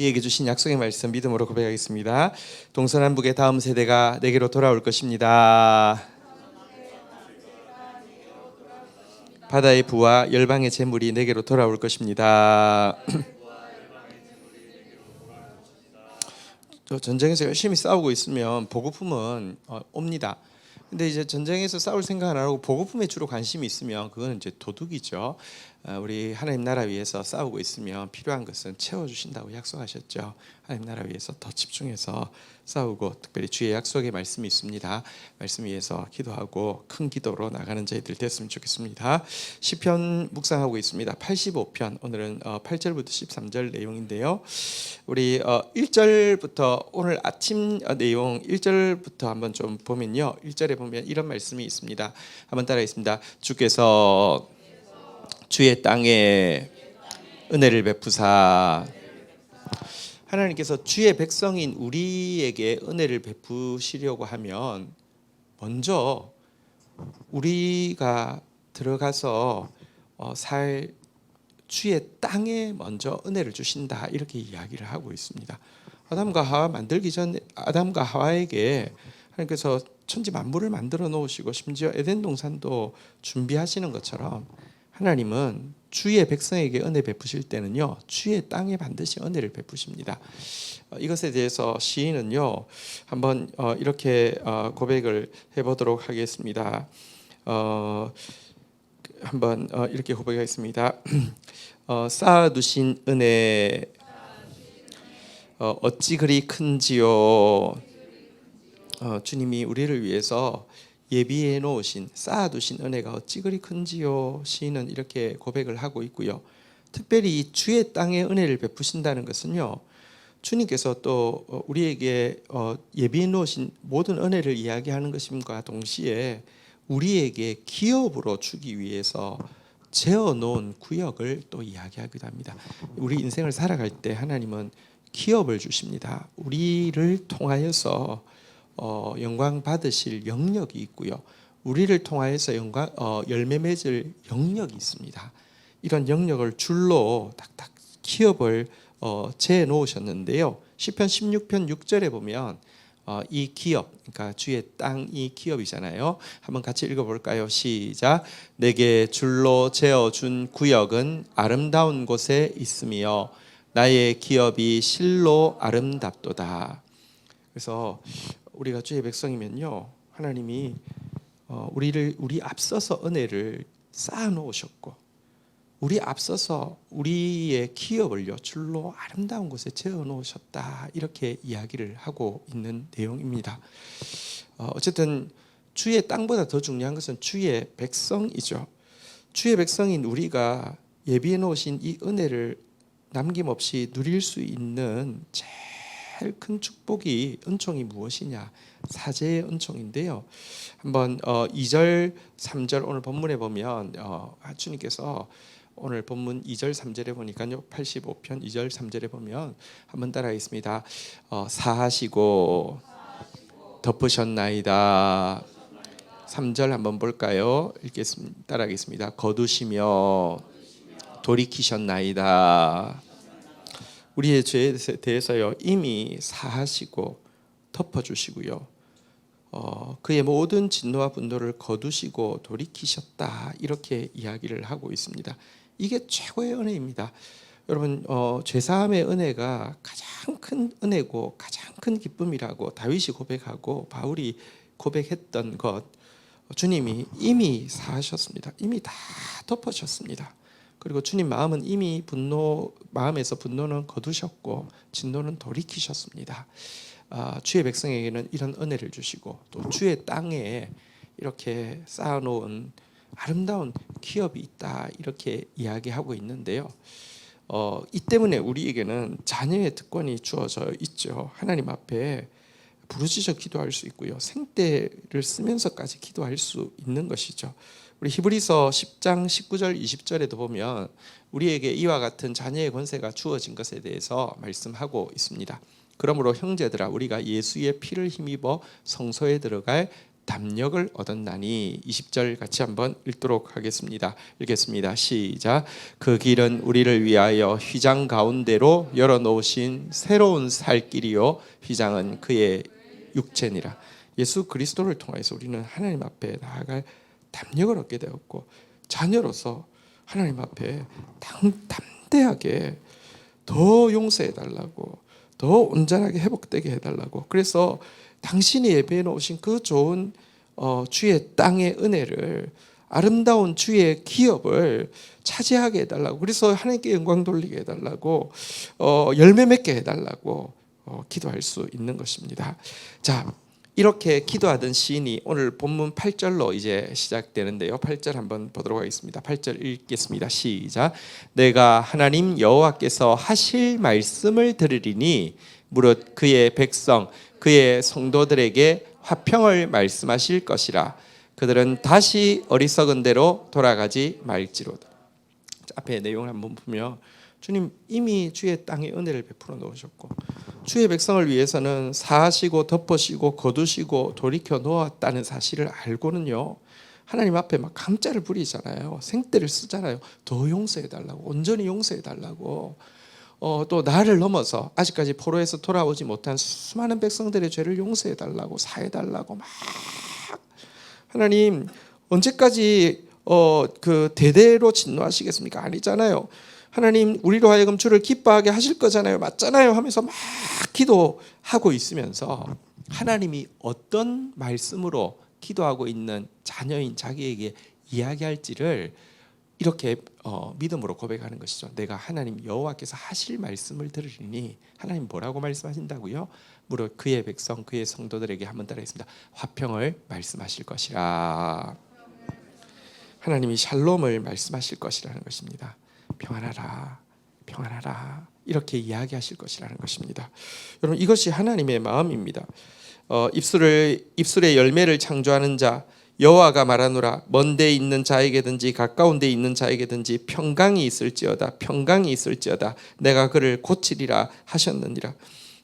우리에게 주신 약속의 말씀 믿음으로 고백하겠습니다. 동서남북의 다음 세대가 내게로 돌아올 것입니다. 바다의 부와 열방의 재물이 내게로 돌아올 것입니다. 전쟁에서 열심히 싸우고 있으면 보급품은 옵니다. 근데 이제 전쟁에서 싸울 생각 안 하고 보급품에 주로 관심이 있으면 그거는 이제 도둑이죠. 우리 하나님 나라 위해서 싸우고 있으면 필요한 것은 채워주신다고 약속하셨죠. 하나님 나라 위해서 더 집중해서 싸우고, 특별히 주의 약속의 말씀이 있습니다. 말씀 위해서 기도하고 큰 기도로 나가는 저희들 됐으면 좋겠습니다. 시편 묵상하고 있습니다. 85편, 오늘은 8절부터 13절 내용인데요. 우리 1절부터 오늘 아침 내용 1절부터 한번 좀 보면요, 1절에 보면 이런 말씀이 있습니다. 한번 따라하겠습니다. 주께서 주의 땅에 은혜를 베푸사. 하나님께서 주의 백성인 우리에게 은혜를 베푸시려고 하면 먼저 우리가 들어가서 살 주의 땅에 먼저 은혜를 주신다, 이렇게 이야기를 하고 있습니다. 아담과 하와 만들기 전 아담과 하와에게 하나님께서 천지 만물을 만들어 놓으시고 심지어 에덴 동산도 준비하시는 것처럼 하나님은 주의 백성에게 은혜 베푸실 때는요, 주의 땅에 반드시 은혜를 베푸십니다. 이것에 대해서 시인은요, 한번 이렇게 고백을 해보도록 하겠습니다. 한번 이렇게 고백하겠습니다. 쌓아두신 은혜 어찌 그리 큰지요. 주님이 우리를 위해서 예비해 놓으신, 쌓아두신 은혜가 어찌 그리 큰지요. 시인은 이렇게 고백을 하고 있고요. 특별히 주의 땅에 은혜를 베푸신다는 것은요, 주님께서 또 우리에게 예비해 놓으신 모든 은혜를 이야기하는 것임과 동시에 우리에게 기업으로 주기 위해서 재어놓은 구역을 또 이야기하기도 합니다. 우리 인생을 살아갈 때 하나님은 기업을 주십니다. 우리를 통하여서 영광 받으실 영역이 있고요, 우리를 통하여서 열매 맺을 영역이 있습니다. 이런 영역을 줄로 딱딱 기업을 재어 놓으셨는데요. 시편 16편 6절에 보면 이 기업, 그러니까 주의 땅이 기업이잖아요. 한번 같이 읽어볼까요? 시작. 내게 줄로 재어준 구역은 아름다운 곳에 있으며 나의 기업이 실로 아름답도다. 그래서 우리가 주의 백성이면요, 하나님이 우리 앞서서 은혜를 쌓아 놓으셨고, 우리 앞서서 우리의 기업을요 줄로 아름다운 곳에 재어 놓으셨다, 이렇게 이야기를 하고 있는 내용입니다. 어쨌든 주의 땅보다 더 중요한 것은 주의 백성이죠. 주의 백성인 우리가 예비해 놓으신 이 은혜를 남김없이 누릴 수 있는 제일 큰 축복이, 은총이 무엇이냐? 사제의 은총인데요. 한번 2절 3절 오늘 본문에 보면 주님께서 오늘 본문 2절 3절에 보니까요, 85편 2절 3절에 보면 한번 따라하겠습니다. 사하시고 덮으셨나이다. 3절 한번 볼까요? 읽겠습니다. 따라하겠습니다. 거두시며 돌이키셨나이다. 우리의 죄에 대해서요 이미 사하시고 덮어주시고요, 그의 모든 진노와 분노를 거두시고 돌이키셨다, 이렇게 이야기를 하고 있습니다. 이게 최고의 은혜입니다. 여러분, 죄사함의 은혜가 가장 큰 은혜고 가장 큰 기쁨이라고 다윗이 고백하고 바울이 고백했던 것, 주님이 이미 사하셨습니다. 이미 다 덮어주셨습니다. 그리고 주님 마음은 이미 마음에서 분노는 거두셨고 진노는 돌이키셨습니다. 주의 백성에게는 이런 은혜를 주시고, 또 주의 땅에 이렇게 쌓아놓은 아름다운 기업이 있다, 이렇게 이야기하고 있는데요. 이 때문에 우리에게는 자녀의 특권이 주어져 있죠. 하나님 앞에 부르짖어 기도할 수 있고요, 생떼를 쓰면서까지 기도할 수 있는 것이죠. 우리 히브리서 10장 19절 20절에도 보면 우리에게 이와 같은 자녀의 권세가 주어진 것에 대해서 말씀하고 있습니다. 그러므로 형제들아, 우리가 예수의 피를 힘입어 성소에 들어갈 담력을 얻었나니. 20절 같이 한번 읽도록 하겠습니다. 읽겠습니다. 시작. 그 길은 우리를 위하여 휘장 가운데로 열어놓으신 새로운 살 길이요 휘장은 그의 육체니라. 예수 그리스도를 통해서 우리는 하나님 앞에 나아갈 담력을 얻게 되었고, 자녀로서 하나님 앞에 담대하게 더 용서해 달라고, 더 온전하게 회복되게 해달라고. 그래서 당신이 예배해 놓으신 그 좋은 주의 땅의 은혜를, 아름다운 주의 기업을 차지하게 해달라고, 그래서 하나님께 영광 돌리게 해달라고, 열매 맺게 해달라고 기도할 수 있는 것입니다. 자, 이렇게 기도하던 시인이 오늘 본문 8절로 이제 시작되는데요. 8절 한번 보도록 하겠습니다. 8절 읽겠습니다. 시작. 내가 하나님 여호와께서 하실 말씀을 들으리니 무릇 그의 백성 그의 성도들에게 화평을 말씀하실 것이라. 그들은 다시 어리석은 대로 돌아가지 말지로다. 앞에 내용을 한번 보면 주님 이미 주의 땅에 은혜를 베풀어 놓으셨고, 주의 백성을 위해서는 사하시고 덮으시고 거두시고 돌이켜 놓았다는 사실을 알고는요, 하나님 앞에 막 강짜를 부리잖아요. 생떼를 쓰잖아요. 더 용서해달라고, 온전히 용서해달라고, 또 나를 넘어서 아직까지 포로에서 돌아오지 못한 수많은 백성들의 죄를 용서해달라고, 사해달라고 막. 하나님 언제까지 그 대대로 진노하시겠습니까? 아니잖아요. 하나님 우리로 하여금 주를 기뻐하게 하실 거잖아요. 맞잖아요 하면서 막 기도하고 있으면서 하나님이 어떤 말씀으로 기도하고 있는 자녀인 자기에게 이야기할지를 이렇게 믿음으로 고백하는 것이죠. 내가 하나님 여호와께서 하실 말씀을 들으리니. 하나님 뭐라고 말씀하신다고요? 무릇 그의 백성 그의 성도들에게 한번 따라하겠습니다. 화평을 말씀하실 것이라. 하나님이 샬롬을 말씀하실 것이라는 것입니다. 평안하라, 평안하라, 이렇게 이야기하실 것이라는 것입니다. 여러분, 이것이 하나님의 마음입니다. 입술의 열매를 창조하는 자 여호와가 말하노라. 먼데 있는 자에게든지 가까운 데 있는 자에게든지 평강이 있을지어다, 평강이 있을지어다. 내가 그를 고치리라 하셨느니라.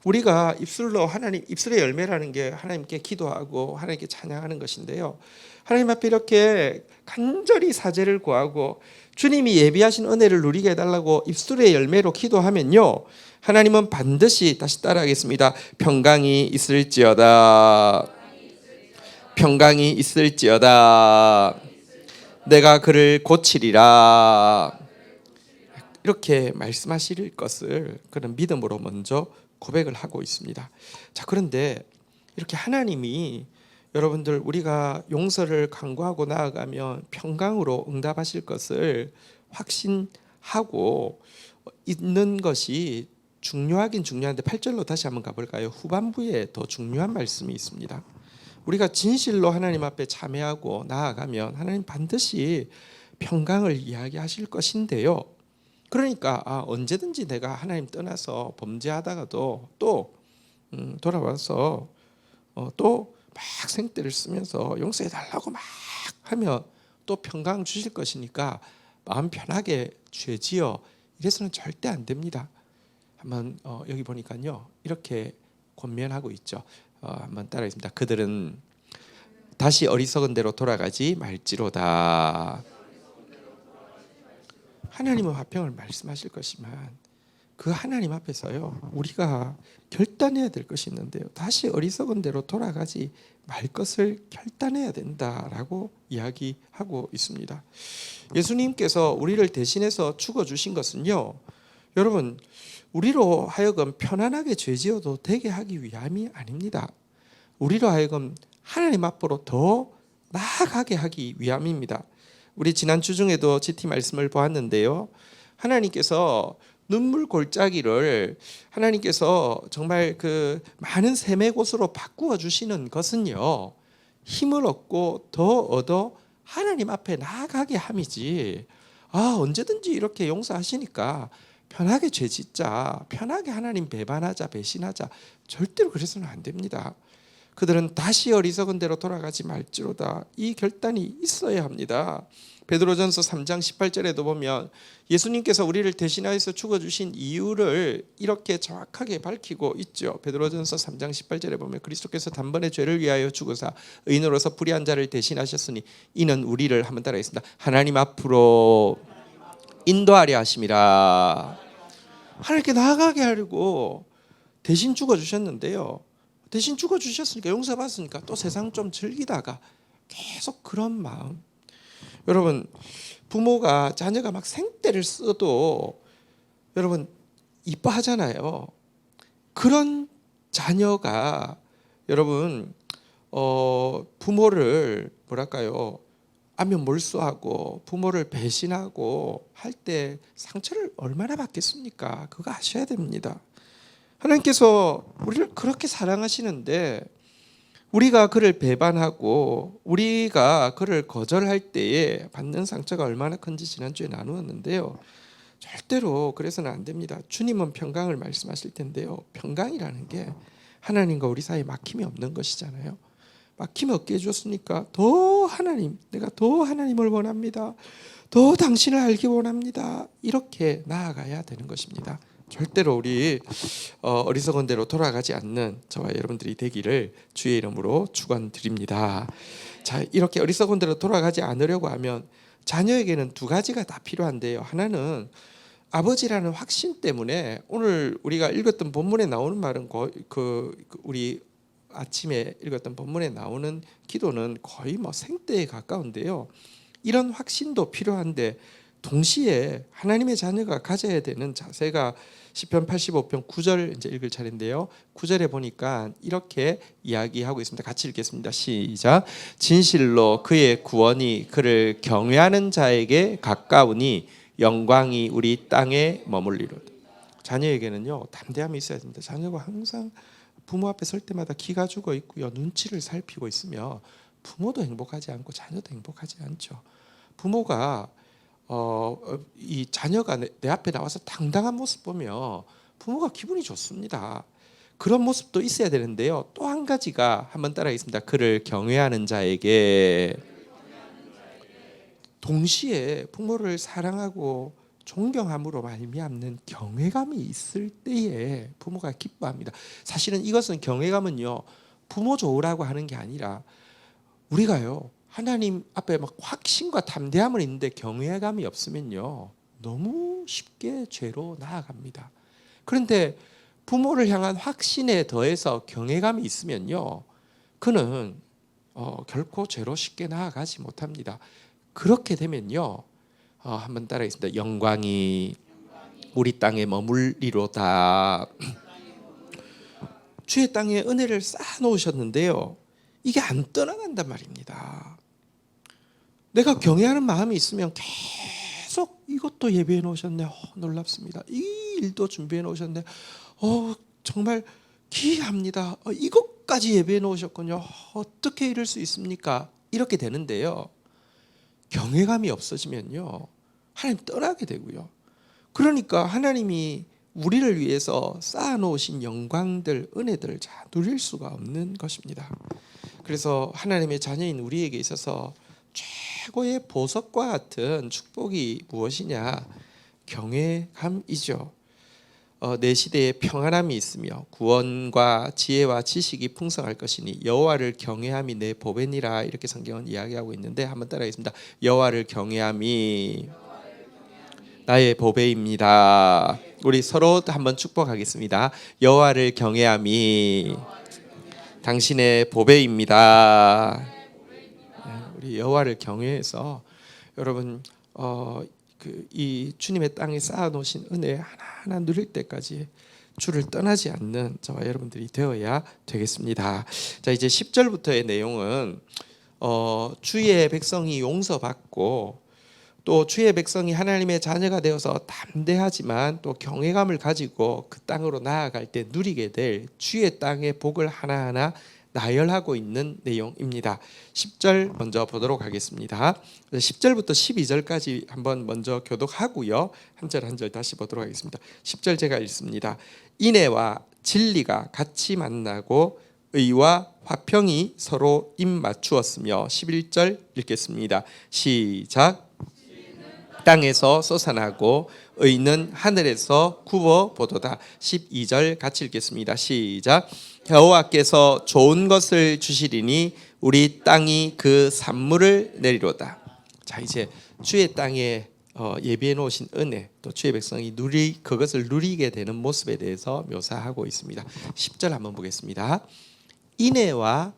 우리가 입술로 하나님, 입술의 열매라는 게 하나님께 기도하고 하나님께 찬양하는 것인데요, 하나님 앞에 이렇게 간절히 사죄를 구하고 주님이 예비하신 은혜를 누리게 해달라고 입술의 열매로 기도하면요, 하나님은 반드시, 다시 따라하겠습니다. 평강이 있을지어다, 평강이 있을지어다, 내가 그를 고치리라. 이렇게 말씀하실 것을 그런 믿음으로 먼저 고백을 하고 있습니다. 자, 그런데 이렇게 하나님이 여러분들 우리가 용서를 강구하고 나아가면 평강으로 응답하실 것을 확신하고 있는 것이 중요하긴 중요한데, 8절로 다시 한번 가볼까요? 후반부에 더 중요한 말씀이 있습니다. 우리가 진실로 하나님 앞에 참회하고 나아가면 하나님 반드시 평강을 이야기하실 것인데요, 그러니까 언제든지 내가 하나님 떠나서 범죄하다가도 또 돌아와서 또 막 생떼를 쓰면서 용서해달라고 막 하면 또 평강 주실 것이니까 마음 편하게 죄지어 이래서는 절대 안 됩니다. 한번 여기 보니까요 이렇게 권면하고 있죠. 한번 따라하겠습니다. 그들은 다시 어리석은 대로 돌아가지 말지로다. 하나님은 화평을 말씀하실 것이지만 그 하나님 앞에서요 우리가 결단해야 될 것이 있는데요, 다시 어리석은 대로 돌아가지 말 것을 결단해야 된다라고 이야기하고 있습니다. 예수님께서 우리를 대신해서 죽어주신 것은요, 여러분 우리로 하여금 편안하게 죄지어도 되게 하기 위함이 아닙니다. 우리로 하여금 하나님 앞으로 더 나아가게 하기 위함입니다. 우리 지난 주 중에도 GT 말씀을 보았는데요, 하나님께서 눈물 골짜기를 하나님께서 정말 그 많은 샘의 곳으로 바꾸어 주시는 것은요, 힘을 얻고 더 얻어 하나님 앞에 나아가게 함이지, 언제든지 이렇게 용서하시니까 편하게 죄 짓자, 편하게 하나님 배반하자, 배신하자, 절대로 그래서는 안 됩니다. 그들은 다시 어리석은 대로 돌아가지 말지로다. 이 결단이 있어야 합니다. 베드로전서 3장 18절에도 보면 예수님께서 우리를 대신하여서 죽어주신 이유를 이렇게 정확하게 밝히고 있죠. 베드로전서 3장 18절에 보면 그리스도께서 단번에 죄를 위하여 죽으사 의인으로서 불의한 자를 대신하셨으니 이는 우리를 한번 따라하겠습니다. 하나님 앞으로 인도하려 하심이라. 하나님께 나아가게 하려고 대신 죽어주셨는데요. 대신 죽어주셨으니까 용서받았으니까 또 세상 좀 즐기다가 계속 그런 마음. 여러분, 부모가 자녀가 막 생떼를 써도 여러분 이뻐하잖아요. 그런 자녀가 여러분 부모를 뭐랄까요, 안면 몰수하고 부모를 배신하고 할 때 상처를 얼마나 받겠습니까? 그거 아셔야 됩니다. 하나님께서 우리를 그렇게 사랑하시는데 우리가 그를 배반하고 우리가 그를 거절할 때에 받는 상처가 얼마나 큰지 지난주에 나누었는데요. 절대로 그래서는 안 됩니다. 주님은 평강을 말씀하실 텐데요. 평강이라는 게 하나님과 우리 사이에 막힘이 없는 것이잖아요. 막힘 없게 해줬으니까 더 하나님, 내가 더 하나님을 원합니다. 더 당신을 알기 원합니다. 이렇게 나아가야 되는 것입니다. 절대로 우리 어리석은 대로 돌아가지 않는 저와 여러분들이 되기를 주의 이름으로 축원드립니다. 자, 이렇게 어리석은 대로 돌아가지 않으려고 하면 자녀에게는 두 가지가 다 필요한데요. 하나는 아버지라는 확신 때문에 오늘 우리가 읽었던 본문에 나오는 말은 우리 아침에 읽었던 본문에 나오는 기도는 거의 뭐 생떼에 가까운데요. 이런 확신도 필요한데 동시에 하나님의 자녀가 가져야 되는 자세가 시편 85편 9절 이제 읽을 차례인데요. 9절에 보니까 이렇게 이야기하고 있습니다. 같이 읽겠습니다. 시작. 진실로 그의 구원이 그를 경외하는 자에게 가까우니 영광이 우리 땅에 머물리로다. 자녀에게는요, 담대함이 있어야 됩니다. 자녀가 항상 부모 앞에 설 때마다 기가 죽어 있고요, 눈치를 살피고 있으며 부모도 행복하지 않고 자녀도 행복하지 않죠. 부모가 이 자녀가 내 앞에 나와서 당당한 모습 보면 부모가 기분이 좋습니다. 그런 모습도 있어야 되는데요. 또 한 가지가 한번 따라하겠습니다. 그를 경외하는 자에게, 동시에 부모를 사랑하고 존경함으로 말미암는 경외감이 있을 때에 부모가 기뻐합니다. 사실은 이것은 경외감은요, 부모 좋으라고 하는 게 아니라 우리가요, 하나님 앞에 막 확신과 담대함은 있는데 경외감이 없으면요, 너무 쉽게 죄로 나아갑니다. 그런데 부모를 향한 확신에 더해서 경외감이 있으면요, 그는 결코 죄로 쉽게 나아가지 못합니다. 그렇게 되면요, 한번 따라하겠습니다. 영광이 우리 땅에 머물리로다. 주의 땅에 은혜를 쌓아 놓으셨는데요, 이게 안 떠나간단 말입니다. 내가 경외하는 마음이 있으면 계속 이것도 예배해 놓으셨네. 놀랍습니다. 이 일도 준비해 놓으셨네. 정말 기이합니다. 이것까지 예배해 놓으셨군요. 어떻게 이럴 수 있습니까? 이렇게 되는데요, 경외감이 없어지면요, 하나님 떠나게 되고요. 그러니까 하나님이 우리를 위해서 쌓아놓으신 영광들, 은혜들을 잘 누릴 수가 없는 것입니다. 그래서 하나님의 자녀인 우리에게 있어서 최고의 보석과 같은 축복이 무엇이냐? 경외감이죠. 내 시대에 평안함이 있으며 구원과 지혜와 지식이 풍성할 것이니 여호와를 경외함이 내 보배니라. 이렇게 성경은 이야기하고 있는데 한번 따라하겠습니다. 여호와를 경외함이 나의 보배입니다. 우리 서로 한번 축복하겠습니다. 여호와를 경외함이 당신의 보배입니다. 우리 여호와를 경외해서 여러분 이 주님의 땅에 쌓아놓으신 은혜 하나하나 누릴 때까지 주를 떠나지 않는 저와 여러분들이 되어야 되겠습니다. 자, 이제 10절부터의 내용은 주의 백성이 용서받고 또 주의 백성이 하나님의 자녀가 되어서 담대하지만 또 경외감을 가지고 그 땅으로 나아갈 때 누리게 될 주의 땅의 복을 하나하나 나열하고 있는 내용입니다. 10절 먼저 보도록 하겠습니다. 10절부터 12절까지 한번 먼저 교독하고요, 한 절 한 절 다시 보도록 하겠습니다. 10절 제가 읽습니다. 인애와 진리가 같이 만나고 의와 화평이 서로 입맞추었으며 11절 읽겠습니다. 시작. 땅에서 솟아나고 의는 하늘에서 굽어 보도다. 12절 같이 읽겠습니다. 시작. 여호와께서 좋은 것을 주시리니 우리 땅이 그 산물을 내리로다. 자, 이제 주의 땅에 예비해 놓으신 은혜, 또 주의 백성이 그것을 누리게 되는 모습에 대해서 묘사하고 있습니다. 10절 한번 보겠습니다. 인애와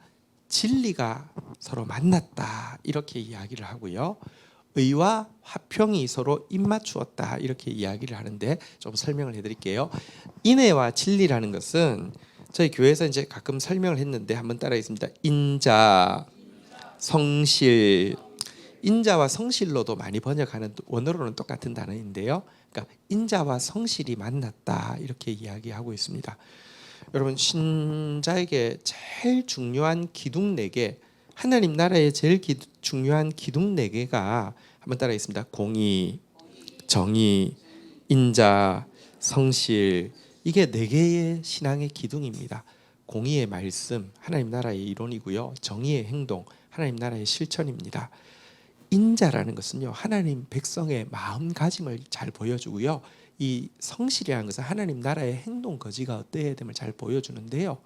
진리가 서로 만났다, 이렇게 이야기를 하고요. 의와 화평이 서로 입맞추었다, 이렇게 이야기를 하는데 좀 설명을 해드릴게요. 인애와 진리라는 것은 저희 교회에서 이제 가끔 설명을 했는데 한번 따라하겠습니다. 인자, 성실. 인자와 성실로도 많이 번역하는, 원어로는 똑같은 단어인데요. 그러니까 인자와 성실이 만났다, 이렇게 이야기하고 있습니다. 여러분, 신자에게 제일 중요한 기둥 4개, 하나님 나라의 제일 중요한 기둥 4개가 한번 따라하겠습니다. 공의, 정의, 인자, 성실. 이게 4개의 신앙의 기둥입니다. 공의의 말씀, 하나님 나라의 이론이고요. 정의의 행동, 하나님 나라의 실천입니다. 인자라는 것은요, 하나님 백성의 마음가짐을 잘 보여주고요. 이 성실이라는 것은 하나님 나라의 행동 거지가 어때야 됨을 잘 보여주는데요.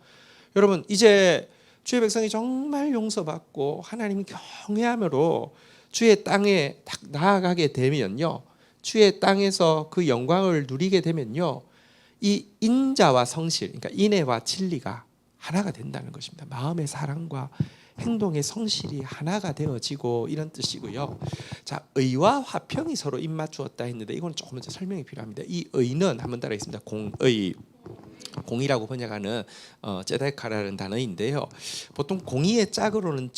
여러분, 이제 주의 백성이 정말 용서받고 하나님 경외함으로 주의 땅에 딱 나아가게 되면요, 주의 땅에서 그 영광을 누리게 되면요, 이 인자와 성실, 그러니까 인애와 진리가 하나가 된다는 것입니다. 마음의 사랑과 행동의 성실이 하나가 되어지고, 이런 뜻이고요. 자, 의와 화평이 서로 입맞추었다 했는데 이건 조금 더 설명이 필요합니다. 이 의는 한번 따라하겠습니다. 공의, 공의라고 번역하는 제데카라는 단어인데요. 보통 공의의 짝으로는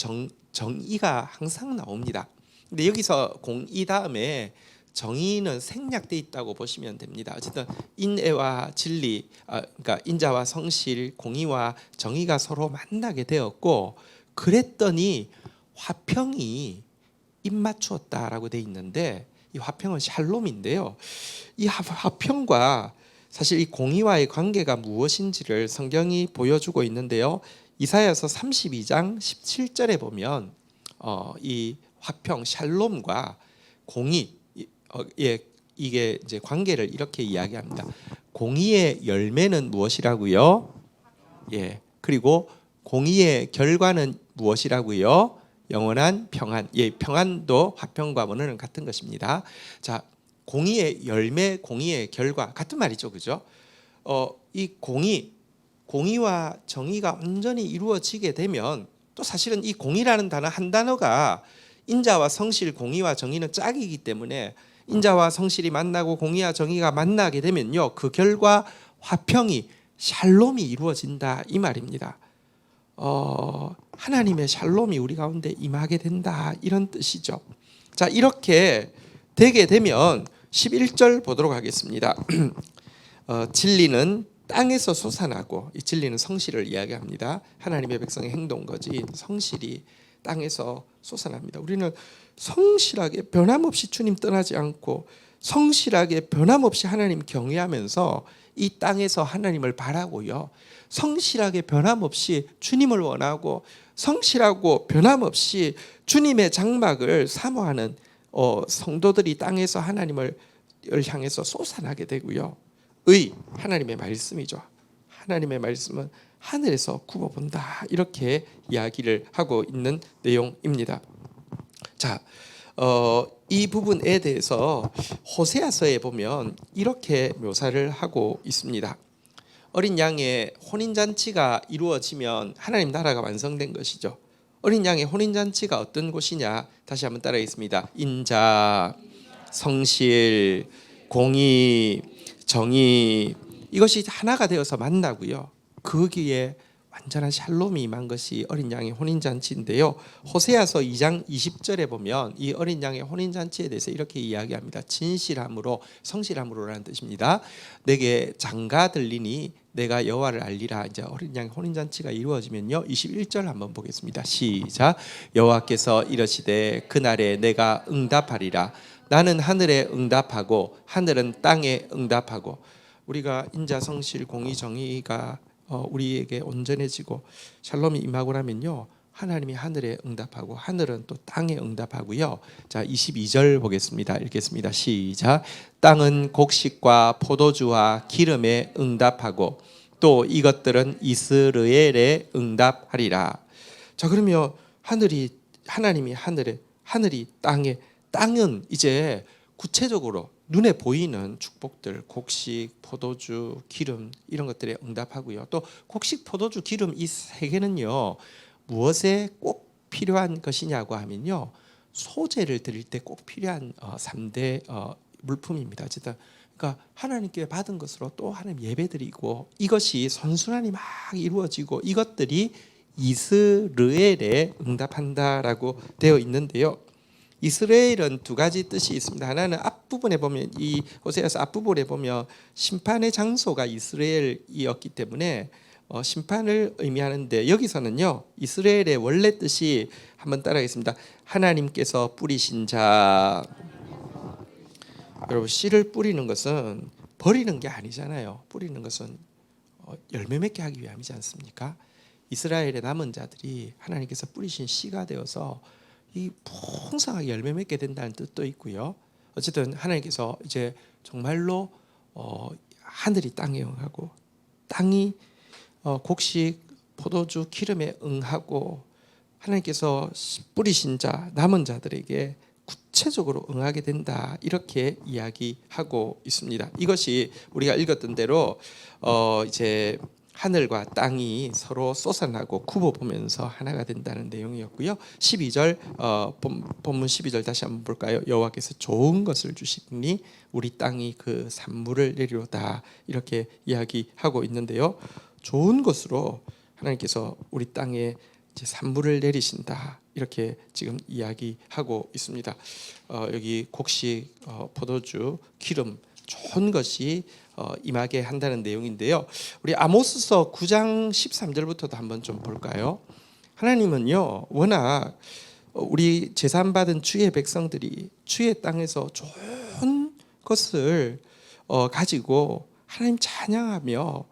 정의가 항상 나옵니다. 근데 여기서 공의 다음에 정의는 생략돼 있다고 보시면 됩니다. 어쨌든 인애와 진리, 그러니까 인자와 성실, 공의와 정의가 서로 만나게 되었고, 그랬더니 화평이 입맞추었다라고 돼 있는데, 이 화평은 샬롬인데요. 이 화평과 사실 이 공의와의 관계가 무엇인지를 성경이 보여주고 있는데요. 이사야서 32장 17절에 보면 이 화평, 샬롬과 공의, 이게 이제 관계를 이렇게 이야기합니다. 공의의 열매는 무엇이라고요? 예, 그리고 공의의 결과는 무엇이라고요? 영원한 평안. 예, 평안도 화평과 원어는 같은 것입니다. 자, 공의의 열매, 공의의 결과 같은 말이죠, 그죠? 이 공의와 정의가 온전히 이루어지게 되면, 또 사실은 이 공의라는 단어 한 단어가 인자와 성실, 공의와 정의는 짝이기 때문에 인자와 성실이 만나고 공의와 정의가 만나게 되면요, 그 결과 화평이, 샬롬이 이루어진다, 이 말입니다. 하나님의 샬롬이 우리 가운데 임하게 된다, 이런 뜻이죠. 자, 이렇게 되게 되면 11절 보도록 하겠습니다. 진리는 땅에서 솟아나고, 이 진리는 성실을 이야기합니다. 하나님의 백성의 행동거지 성실이 땅에서 솟아납니다. 우리는 성실하게 변함없이 주님 떠나지 않고 성실하게 변함없이 하나님 경외하면서 이 땅에서 하나님을 바라고요, 성실하게 변함없이 주님을 원하고 성실하고 변함없이 주님의 장막을 사모하는 성도들이 땅에서 하나님을 향해서 솟아나게 되고요. 하나님의 말씀이죠. 하나님의 말씀은 하늘에서 굽어본다, 이렇게 이야기를 하고 있는 내용입니다. 자, 이 부분에 대해서 호세아서에 보면 이렇게 묘사를 하고 있습니다. 어린 양의 혼인잔치가 이루어지면 하나님 나라가 완성된 것이죠. 어린 양의 혼인잔치가 어떤 곳이냐, 다시 한번 따라하겠습니다. 인자, 성실, 공의, 정의, 이것이 하나가 되어서 만나고요, 거기에 완전한 샬롬이 임한 것이 어린 양의 혼인잔치인데요. 호세아서 2장 20절에 보면 이 어린 양의 혼인잔치에 대해서 이렇게 이야기합니다. 진실함으로, 성실함으로라는 뜻입니다. 내게 장가 들리니 내가 여호와를 알리라. 이제 어린 양의 혼인잔치가 이루어지면요, 21절 한번 보겠습니다. 시작. 여호와께서 이러시되 그날에 내가 응답하리라. 나는 하늘에 응답하고 하늘은 땅에 응답하고. 우리가 인자, 성실, 공의, 정의가 우리에게 온전해지고 샬롬이 임하고 나면요, 하나님이 하늘에 응답하고 하늘은 또 땅에 응답하고요. 자, 22절 보겠습니다. 읽겠습니다. 시작. 땅은 곡식과 포도주와 기름에 응답하고 또 이것들은 이스라엘에 응답하리라. 자, 그러면 하나님이 하늘이 땅에, 땅은 이제 구체적으로 눈에 보이는 축복들, 곡식, 포도주, 기름 이런 것들에 응답하고요. 또 곡식, 포도주, 기름 이 세 개는요, 무엇에 꼭 필요한 것이냐고 하면요, 소제를 드릴 때 꼭 필요한 3대 물품입니다. 어쨌든 그러니까 하나님께 받은 것으로 또 하나님 예배드리고 이것이 선순환이 막 이루어지고 이것들이 이스라엘에 응답한다라고 되어 있는데요. 이스라엘은 두 가지 뜻이 있습니다. 하나는 앞부분에 보면, 이 호세아서 앞부분에 보면 심판의 장소가 이스라엘이었기 때문에 심판을 의미하는데, 여기서는요, 이스라엘의 원래 뜻이 한번 따라하겠습니다. 하나님께서 뿌리신 자. 여러분, 씨를 뿌리는 것은 버리는 게 아니잖아요. 뿌리는 것은 열매 맺게 하기 위함이지 않습니까? 이스라엘의 남은 자들이 하나님께서 뿌리신 씨가 되어서 이 풍성하게 열매 맺게 된다는 뜻도 있고요. 어쨌든 하나님께서 이제 정말로 하늘이 땅에 응하고 땅이 곡식, 포도주, 기름에 응하고 하나님께서 뿌리신 자, 남은 자들에게 구체적으로 응하게 된다, 이렇게 이야기하고 있습니다. 이것이 우리가 읽었던 대로 이제 하늘과 땅이 서로 솟아나고 굽어보면서 하나가 된다는 내용이었고요. 12절 본문 12절 다시 한번 볼까요? 여호와께서 좋은 것을 주시니 우리 땅이 그 산물을 내리로다, 이렇게 이야기하고 있는데요. 좋은 것으로 하나님께서 우리 땅에 이제 산물을 내리신다, 이렇게 지금 이야기하고 있습니다. 여기 곡식, 포도주, 기름, 좋은 것이 임하게 한다는 내용인데요. 우리 아모스서 9장 13절부터도 한번 좀 볼까요? 하나님은요, 워낙 우리 제산 받은 주의 백성들이 주의 땅에서 좋은 것을 가지고 하나님 찬양하며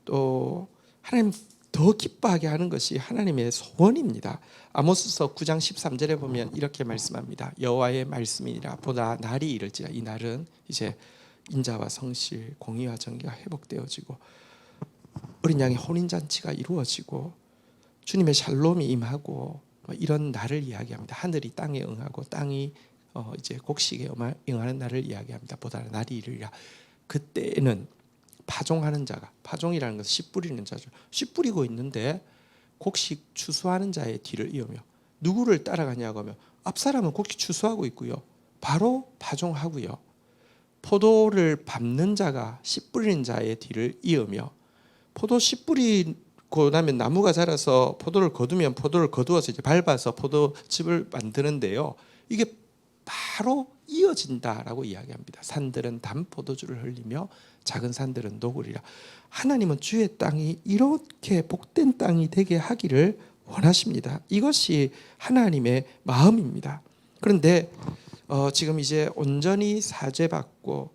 또 하나님 더 기뻐하게 하는 것이 하나님의 소원입니다. 아모스서 9장 13절에 보면 이렇게 말씀합니다. 여호와의 말씀이니라 보다 날이 이를지라. 이 날은 이제 인자와 성실, 공의와 정의가 회복되어지고 어린 양의 혼인잔치가 이루어지고 주님의 샬롬이 임하고 이런 날을 이야기합니다. 하늘이 땅에 응하고 땅이 이제 곡식에 응하는 날을 이야기합니다. 보다 날이 이르리라. 그때에는 파종하는 자가, 파종이라는 것은 씨 뿌리는 자죠. 씨 뿌리고 있는데 곡식 추수하는 자의 뒤를 이으며, 누구를 따라가냐고 하면 앞사람은 곡식 추수하고 있고요, 바로 파종하고요, 포도를 밟는 자가 씨 뿌리는 자의 뒤를 이으며, 포도 씨 뿌리고 나면 나무가 자라서 포도를 거두면 포도를 거두어서 이제 밟아서 포도즙을 만드는데요, 이게 바로 이어진다라고 이야기합니다. 산들은 단 포도주를 흘리며 작은 산들은 녹으리라. 하나님은 주의 땅이 이렇게 복된 땅이 되게 하기를 원하십니다. 이것이 하나님의 마음입니다. 그런데 지금 이제 온전히 사죄받고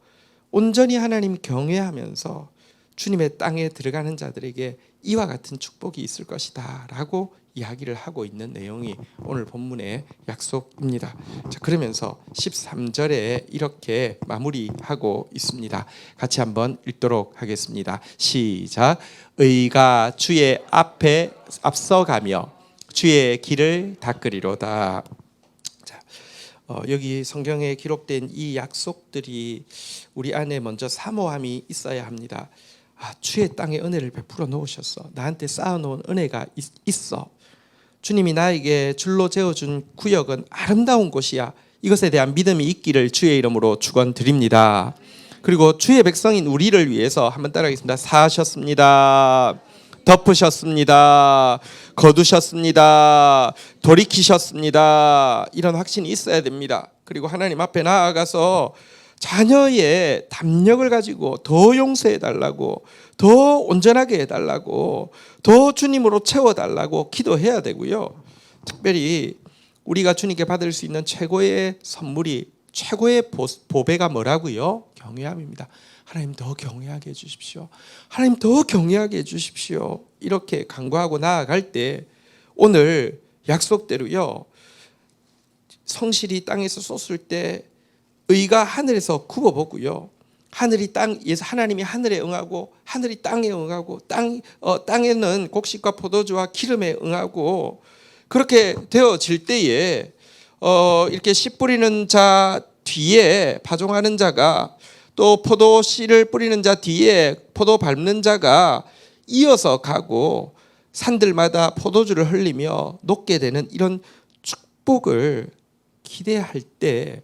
온전히 하나님 경외하면서 주님의 땅에 들어가는 자들에게 이와 같은 축복이 있을 것이다 라고 이야기를 하고 있는 내용이 오늘 본문의 약속입니다. 자, 그러면서 13절에 이렇게 마무리하고 있습니다. 같이 한번 읽도록 하겠습니다. 시작. 의가 주의 앞에 앞서가며 주의 길을 닦으리로다. 자, 여기 성경에 기록된 이 약속들이 우리 안에 먼저 사모함이 있어야 합니다. 주의 땅에 은혜를 베풀어 놓으셨어. 나한테 쌓아놓은 은혜가 있어. 주님이 나에게 줄로 재어준 구역은 아름다운 곳이야. 이것에 대한 믿음이 있기를 주의 이름으로 축원드립니다. 그리고 주의 백성인 우리를 위해서 한번 따라하겠습니다. 사하셨습니다. 덮으셨습니다. 거두셨습니다. 돌이키셨습니다. 이런 확신이 있어야 됩니다. 그리고 하나님 앞에 나아가서 자녀의 담력을 가지고 더 용서해 달라고, 더 온전하게 해달라고, 더 주님으로 채워달라고 기도해야 되고요. 특별히 우리가 주님께 받을 수 있는 최고의 선물이 최고의 보배가 뭐라고요? 경외함입니다. 하나님 더 경외하게 해주십시오. 하나님 더 경외하게 해주십시오. 이렇게 간구하고 나아갈 때 오늘 약속대로요, 성실이 땅에서 쏟을 때 의가 하늘에서 굽어보고요, 하늘이 땅에서 하나님이 하늘에 응하고 하늘이 땅에 응하고 땅에는 곡식과 포도주와 기름에 응하고 그렇게 되어질 때에 이렇게 씨 뿌리는 자 뒤에 파종하는 자가, 또 포도 씨를 뿌리는 자 뒤에 포도 밟는 자가 이어서 가고 산들마다 포도주를 흘리며 녹게 되는 이런 축복을 기대할 때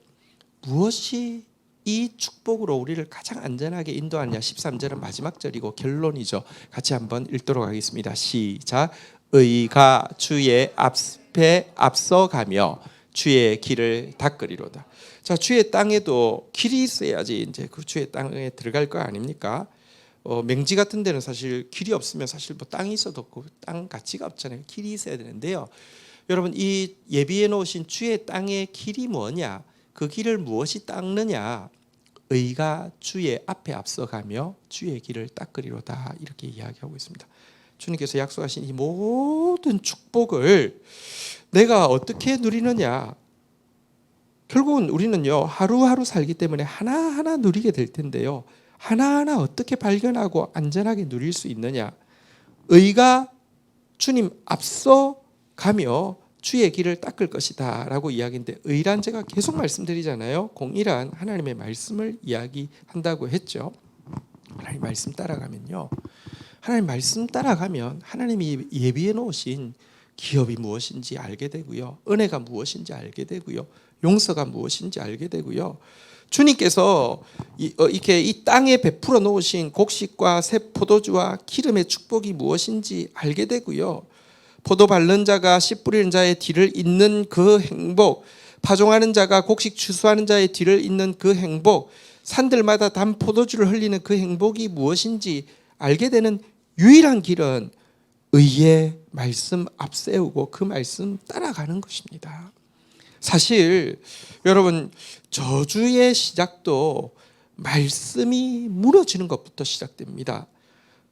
무엇이 이 축복으로 우리를 가장 안전하게 인도하느냐? 13절은 마지막 절이고 결론이죠. 같이 한번 읽도록 하겠습니다. 시작. 의가 주의 앞에 앞서가며 주의 길을 닦으리로다. 자, 주의 땅에도 길이 있어야지 이제 그 주의 땅에 들어갈 거 아닙니까? 맹지 같은 데는 사실 길이 없으면 사실 뭐 땅이 있어도 없고 땅 가치가 없잖아요. 길이 있어야 되는데요. 여러분, 이 예비해 놓으신 주의 땅의 길이 뭐냐? 그 길을 무엇이 닦느냐? 의가 주의 앞에 앞서가며 주의 길을 닦으리로다, 이렇게 이야기하고 있습니다. 주님께서 약속하신 이 모든 축복을 내가 어떻게 누리느냐? 결국은 우리는요, 하루하루 살기 때문에 하나하나 누리게 될 텐데요, 하나하나 어떻게 발견하고 안전하게 누릴 수 있느냐? 의가 주님 앞서 가며 주의 길을 닦을 것이다 라고 이야기인데, 의란 제가 계속 말씀드리잖아요. 공의란 하나님의 말씀을 이야기한다고 했죠. 하나님 말씀 따라가면요, 하나님 말씀 따라가면 하나님이 예비해 놓으신 기업이 무엇인지 알게 되고요, 은혜가 무엇인지 알게 되고요, 용서가 무엇인지 알게 되고요, 주님께서 이렇게 이 땅에 베풀어 놓으신 곡식과 새 포도주와 기름의 축복이 무엇인지 알게 되고요, 포도 밟는 자가 씨 뿌리는 자의 뒤를 잇는 그 행복, 파종하는 자가 곡식 추수하는 자의 뒤를 잇는 그 행복, 산들마다 단 포도주를 흘리는 그 행복이 무엇인지 알게 되는 유일한 길은 의의 말씀 앞세우고 그 말씀 따라가는 것입니다. 사실 여러분, 저주의 시작도 말씀이 무너지는 것부터 시작됩니다.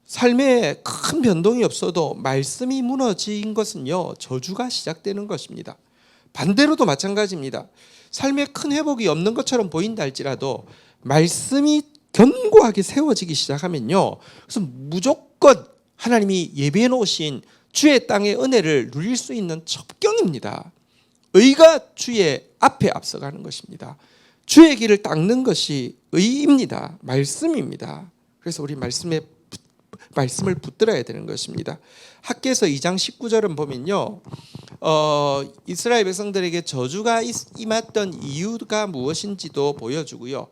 삶에 큰 변동이 없어도 말씀이 무너진 것은요, 저주가 시작되는 것입니다. 반대로도 마찬가지입니다. 삶에 큰 회복이 없는 것처럼 보인다 할지라도 말씀이 견고하게 세워지기 시작하면요, 그래서 무조건 하나님이 예비해 놓으신 주의 땅의 은혜를 누릴 수 있는 첩경입니다. 의가 주의 앞에 앞서가는 것입니다. 주의 길을 닦는 것이 의입니다. 말씀입니다. 그래서 우리 말씀을 붙들어야 되는 것입니다. 학개서 2장 19절은 보면요, 이스라엘 백성들에게 저주가 임했던 이유가 무엇인지도 보여주고요,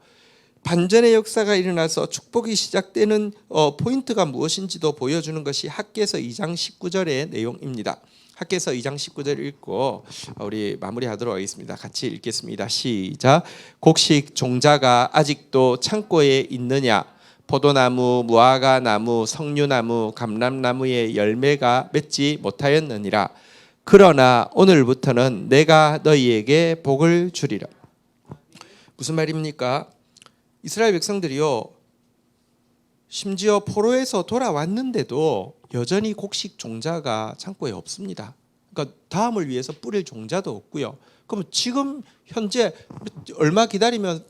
반전의 역사가 일어나서 축복이 시작되는 포인트가 무엇인지도 보여주는 것이 학개서 2장 19절의 내용입니다. 학개서 2장 19절 읽고 우리 마무리하도록 하겠습니다. 같이 읽겠습니다. 시작. 곡식 종자가 아직도 창고에 있느냐? 포도나무, 무화과나무, 석류나무, 감람나무의 열매가 맺지 못하였느니라. 그러나 오늘부터는 내가 너희에게 복을 주리라. 무슨 말입니까? 이스라엘 백성들이요, 심지어 포로에서 돌아왔는데도 여전히 곡식 종자가 창고에 없습니다. 그러니까 다음을 위해서 뿌릴 종자도 없고요. 그럼 지금 현재 얼마 기다리면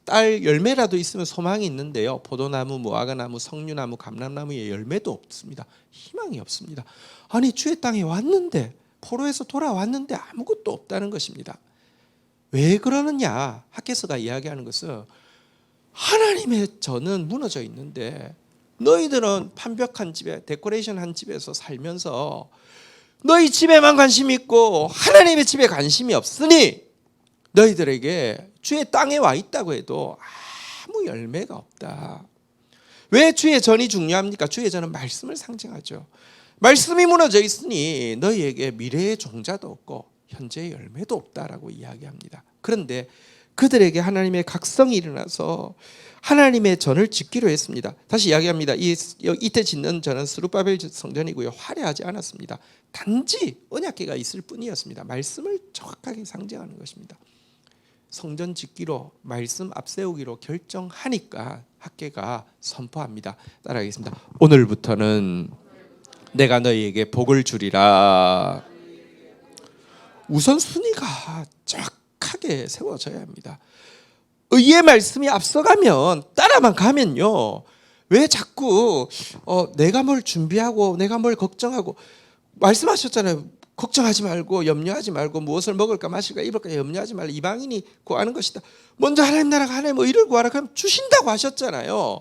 딸 열매라도 있으면 소망이 있는데요, 포도나무, 무화과나무, 석류나무, 감람나무의 열매도 없습니다. 희망이 없습니다. 아니, 주의 땅에 왔는데, 포로에서 돌아왔는데 아무것도 없다는 것입니다. 왜 그러느냐? 학개서가 이야기하는 것은 하나님의 전은 무너져 있는데 너희들은 판벽한 집에, 데코레이션한 집에서 살면서 너희 집에만 관심이 있고 하나님의 집에 관심이 없으니 너희들에게 주의 땅에 와 있다고 해도 아무 열매가 없다. 왜 주의 전이 중요합니까? 주의 전은 말씀을 상징하죠. 말씀이 무너져 있으니 너희에게 미래의 종자도 없고 현재의 열매도 없다라고 이야기합니다. 그런데 그들에게 하나님의 각성이 일어나서 하나님의 전을 짓기로 했습니다. 다시 이야기합니다. 이때 짓는 전은 스룹바벨 성전이고요, 화려하지 않았습니다. 단지 언약궤가 있을 뿐이었습니다. 말씀을 정확하게 상징하는 것입니다. 성전 짓기로 말씀 앞세우기로 결정하니까 학개가 선포합니다. 따라하겠습니다. 오늘부터는 내가 너희에게 복을 주리라. 우선순위가 정확하게 세워져야 합니다. 의의 말씀이 앞서가면 따라만 가면요, 왜 자꾸 내가 뭘 준비하고 내가 뭘 걱정하고, 말씀하셨잖아요. 걱정하지 말고 염려하지 말고 무엇을 먹을까 마실까 입을까 염려하지 말고 이방인이 구하는 것이다. 먼저 하나님 나라가 하나님 의를 구하라 그러면 주신다고 하셨잖아요.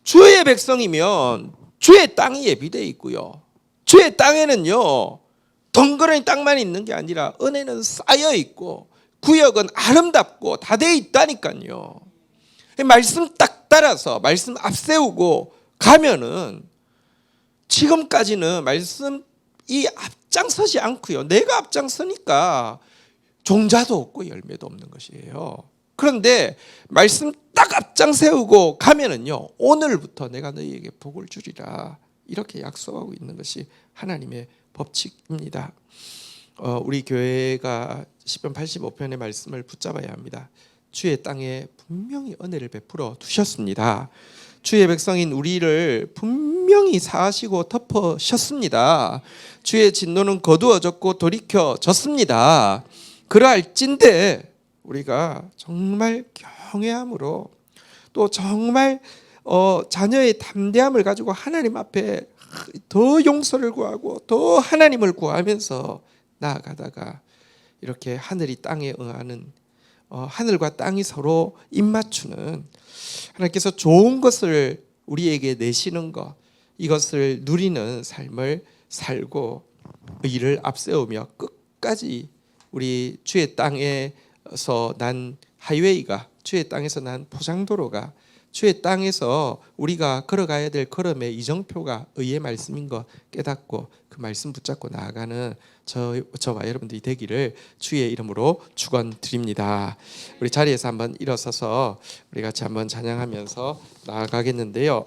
주의 백성이면 주의 땅이 예비되어 있고요, 주의 땅에는요 덩그러니 땅만 있는 게 아니라 은혜는 쌓여 있고 구역은 아름답고 다 돼 있다니까요. 말씀 딱 따라서 말씀 앞세우고 가면은 지금까지는 말씀 이 앞장서지 않고요, 내가 앞장서니까 종자도 없고 열매도 없는 것이에요. 그런데 말씀 딱 앞장 세우고 가면은요, 오늘부터 내가 너희에게 복을 주리라 이렇게 약속하고 있는 것이 하나님의 법칙입니다. 우리 교회가 시편 85편의 말씀을 붙잡아야 합니다. 주의 땅에 분명히 은혜를 베풀어 두셨습니다. 주의 백성인 우리를 분명히 사하시고 덮으셨습니다. 주의 진노는 거두어졌고 돌이켜졌습니다. 그러할진대 우리가 정말 경외함으로 또 정말 자녀의 담대함을 가지고 하나님 앞에 더 용서를 구하고 더 하나님을 구하면서 나아가다가 이렇게 하늘이 땅에 응하는, 하늘과 땅이 서로 입맞추는, 하나님께서 좋은 것을 우리에게 내시는 것, 이것을 누리는 삶을 살고 의를 앞세우며 끝까지 우리 주의 땅에서 난 하이웨이가, 주의 땅에서 난 포장도로가, 주의 땅에서 우리가 걸어가야 될 걸음의 이정표가 의의 말씀인 것 깨닫고 그 말씀 붙잡고 나아가는 저와 여러분들이 되기를 주의 이름으로 축원드립니다. 우리 자리에서 한번 일어서서 우리 같이 한번 찬양하면서 나아가겠는데요.